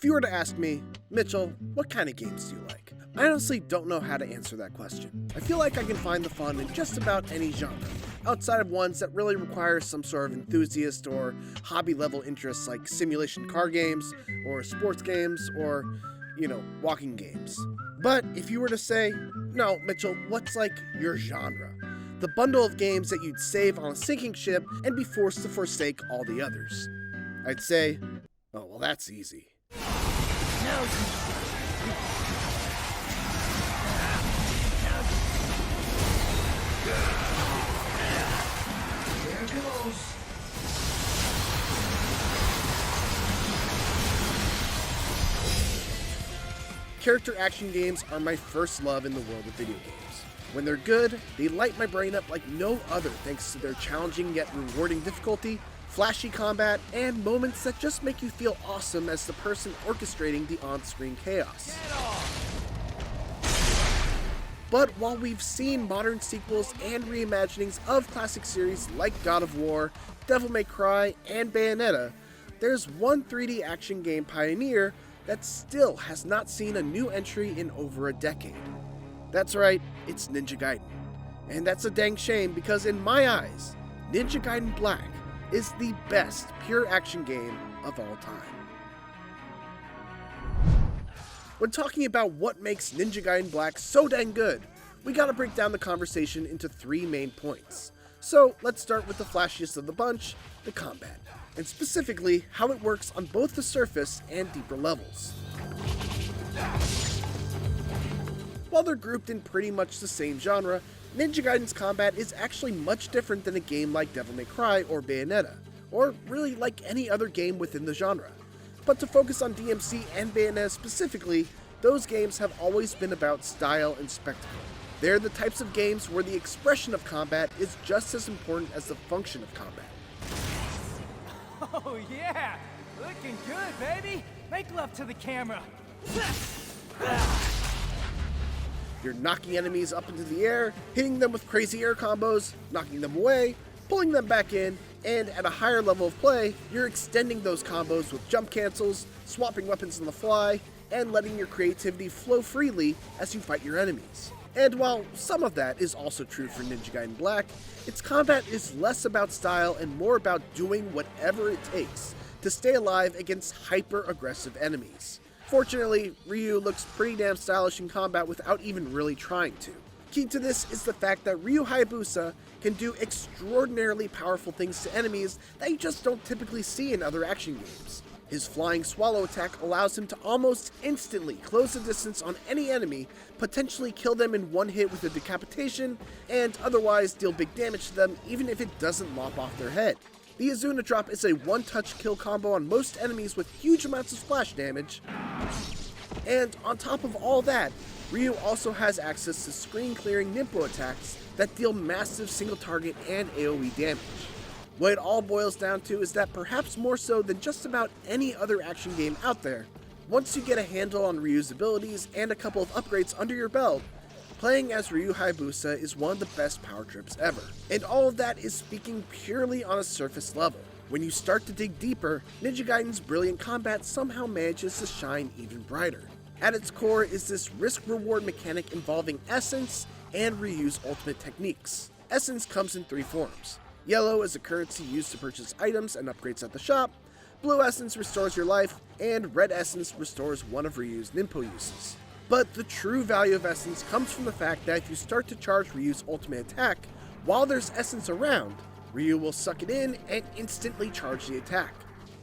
you were to ask me, Mitchell, what kind of games do you like? I honestly don't know how to answer that question. I feel like I can find the fun in just about any genre, outside of ones that really require some sort of enthusiast or hobby-level interests like simulation car games, or sports games, or, walking games. But if you were to say, no, Mitchell, what's like your genre? The bundle of games that you'd save on a sinking ship and be forced to forsake all the others. I'd say, oh, well, that's easy. There goes. Character action games are my first love in the world of video games. When they're good, they light my brain up like no other thanks to their challenging yet rewarding difficulty, flashy combat, and moments that just make you feel awesome as the person orchestrating the on-screen chaos. But while we've seen modern sequels and reimaginings of classic series like God of War, Devil May Cry, and Bayonetta, there's one 3D action game pioneer that still has not seen a new entry in over a decade. That's right, it's Ninja Gaiden. And that's a dang shame because in my eyes, Ninja Gaiden Black is the best pure action game of all time. When talking about what makes Ninja Gaiden Black so dang good, we gotta break down the conversation into three main points. So let's start with the flashiest of the bunch, the combat, and specifically how it works on both the surface and deeper levels. While they're grouped in pretty much the same genre, Ninja Gaiden's combat is actually much different than a game like Devil May Cry or Bayonetta, or really like any other game within the genre. But to focus on DMC and Bayonetta specifically, those games have always been about style and spectacle. They're the types of games where the expression of combat is just as important as the function of combat. Oh yeah, looking good, baby. Make love to the camera. You're knocking enemies up into the air, hitting them with crazy air combos, knocking them away, pulling them back in, and at a higher level of play, you're extending those combos with jump cancels, swapping weapons on the fly, and letting your creativity flow freely as you fight your enemies. And while some of that is also true for Ninja Gaiden Black, its combat is less about style and more about doing whatever it takes to stay alive against hyper-aggressive enemies. Fortunately, Ryu looks pretty damn stylish in combat without even really trying to. Key to this is the fact that Ryu Hayabusa can do extraordinarily powerful things to enemies that you just don't typically see in other action games. His flying swallow attack allows him to almost instantly close the distance on any enemy, potentially kill them in one hit with a decapitation, and otherwise deal big damage to them even if it doesn't lop off their head. The Izuna drop is a one-touch kill combo on most enemies with huge amounts of splash damage. And on top of all that, Ryu also has access to screen-clearing Nimpo attacks that deal massive single-target and AoE damage. What it all boils down to is that perhaps more so than just about any other action game out there, once you get a handle on Ryu's abilities and a couple of upgrades under your belt, playing as Ryu Hayabusa is one of the best power trips ever. And all of that is speaking purely on a surface level. When you start to dig deeper, Ninja Gaiden's brilliant combat somehow manages to shine even brighter. At its core is this risk-reward mechanic involving Essence and Ryu's ultimate techniques. Essence comes in three forms. Yellow is a currency used to purchase items and upgrades at the shop, Blue Essence restores your life, and Red Essence restores one of Ryu's Nimpo uses. But the true value of Essence comes from the fact that if you start to charge Ryu's ultimate attack, while there's Essence around, Ryu will suck it in and instantly charge the attack.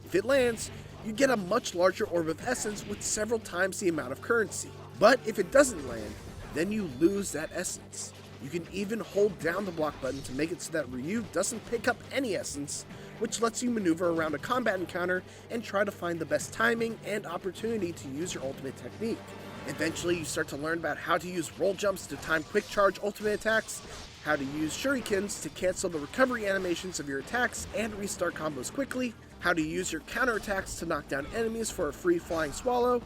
If it lands, you get a much larger orb of Essence with several times the amount of currency. But if it doesn't land, then you lose that Essence. You can even hold down the block button to make it so that Ryu doesn't pick up any Essence, which lets you maneuver around a combat encounter and try to find the best timing and opportunity to use your ultimate technique. Eventually, you start to learn about how to use roll jumps to time quick charge ultimate attacks, how to use shurikens to cancel the recovery animations of your attacks and restart combos quickly, how to use your counterattacks to knock down enemies for a free flying swallow,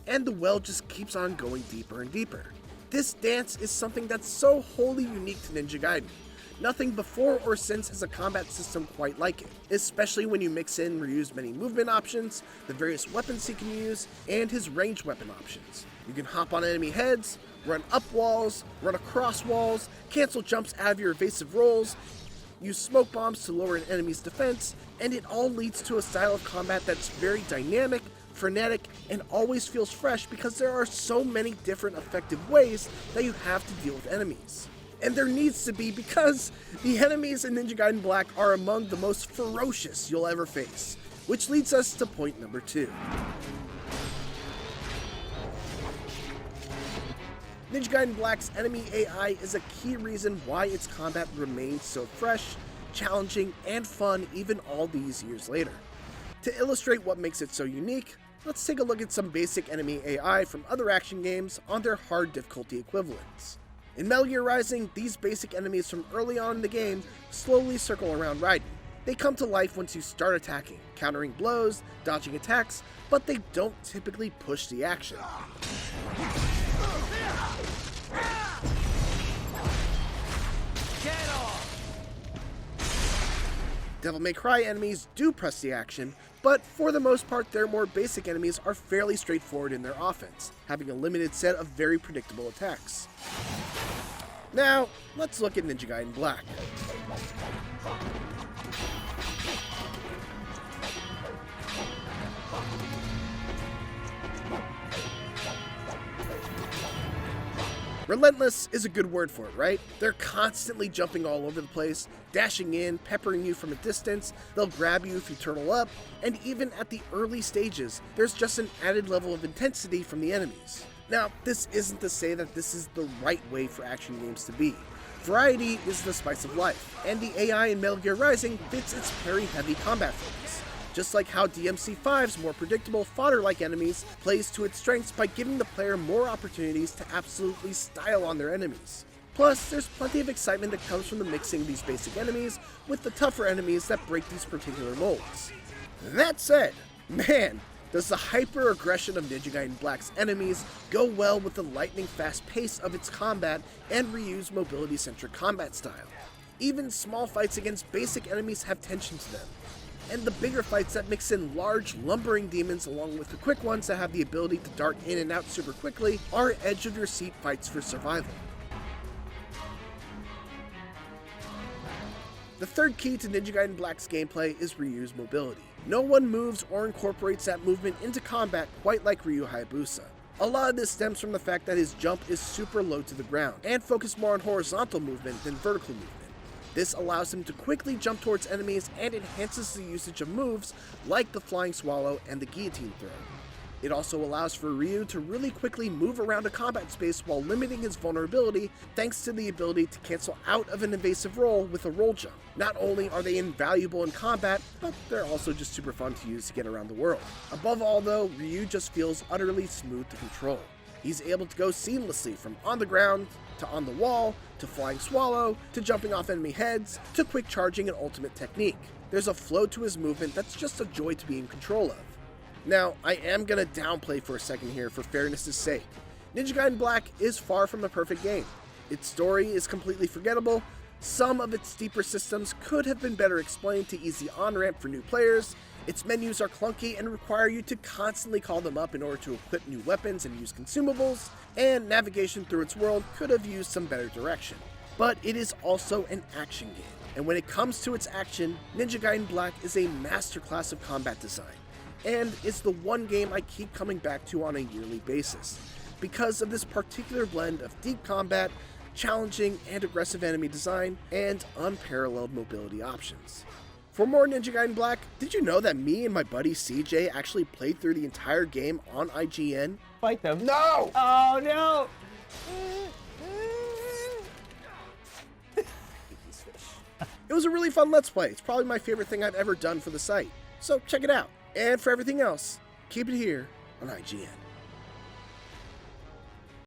and the well just keeps on going deeper and deeper. This dance is something that's so wholly unique to Ninja Gaiden. Nothing before or since has a combat system quite like it, especially when you mix in Ryu's many movement options, the various weapons he can use, and his ranged weapon options. You can hop on enemy heads, run up walls, run across walls, cancel jumps out of your evasive rolls, use smoke bombs to lower an enemy's defense, and it all leads to a style of combat that's very dynamic, frenetic, and always feels fresh because there are so many different effective ways that you have to deal with enemies. And there needs to be, because the enemies in Ninja Gaiden Black are among the most ferocious you'll ever face. Which leads us to point number 2. Ninja Gaiden Black's enemy AI is a key reason why its combat remains so fresh, challenging, and fun even all these years later. To illustrate what makes it so unique, let's take a look at some basic enemy AI from other action games on their hard difficulty equivalents. In Metal Gear Rising, these basic enemies from early on in the game slowly circle around Raiden. They come to life once you start attacking, countering blows, dodging attacks, but they don't typically push the action. Get off! Devil May Cry enemies do press the action, but for the most part their more basic enemies are fairly straightforward in their offense, having a limited set of very predictable attacks. Now, let's look at Ninja Gaiden Black. Relentless is a good word for it, right? They're constantly jumping all over the place, dashing in, peppering you from a distance, they'll grab you if you turtle up, and even at the early stages, there's just an added level of intensity from the enemies. Now, this isn't to say that this is the right way for action games to be. Variety is the spice of life, and the AI in Metal Gear Rising fits its parry-heavy combat focus. Just like how DMC5's more predictable fodder-like enemies plays to its strengths by giving the player more opportunities to absolutely style on their enemies. Plus, there's plenty of excitement that comes from the mixing these basic enemies with the tougher enemies that break these particular molds. That said, man, does the hyper-aggression of Ninja Gaiden Black's enemies go well with the lightning-fast pace of its combat and Ryu's mobility-centric combat style. Even small fights against basic enemies have tension to them, and the bigger fights that mix in large, lumbering demons along with the quick ones that have the ability to dart in and out super quickly are edge-of-your-seat fights for survival. The third key to Ninja Gaiden Black's gameplay is Ryu's mobility. No one moves or incorporates that movement into combat quite like Ryu Hayabusa. A lot of this stems from the fact that his jump is super low to the ground, and focused more on horizontal movement than vertical movement. This allows him to quickly jump towards enemies and enhances the usage of moves like the Flying Swallow and the Guillotine Throw. It also allows for Ryu to really quickly move around a combat space while limiting his vulnerability thanks to the ability to cancel out of an invasive roll with a roll jump. Not only are they invaluable in combat, but they're also just super fun to use to get around the world. Above all though, Ryu just feels utterly smooth to control. He's able to go seamlessly from on the ground, to on the wall, to Flying Swallow, to jumping off enemy heads, to quick charging and ultimate technique. There's a flow to his movement that's just a joy to be in control of. Now, I am gonna downplay for a second here for fairness' sake. Ninja Gaiden Black is far from a perfect game. Its story is completely forgettable, some of its deeper systems could have been better explained to ease the on-ramp for new players, its menus are clunky and require you to constantly call them up in order to equip new weapons and use consumables, and navigation through its world could have used some better direction. But it is also an action game, and when it comes to its action, Ninja Gaiden Black is a masterclass of combat design. And it's the one game I keep coming back to on a yearly basis, because of this particular blend of deep combat, challenging and aggressive enemy design, and unparalleled mobility options. For more Ninja Gaiden Black, did you know that me and my buddy CJ actually played through the entire game on IGN? Fight them. No! Oh no! It was a really fun Let's Play. It's probably my favorite thing I've ever done for the site. So check it out. And for everything else, keep it here on IGN.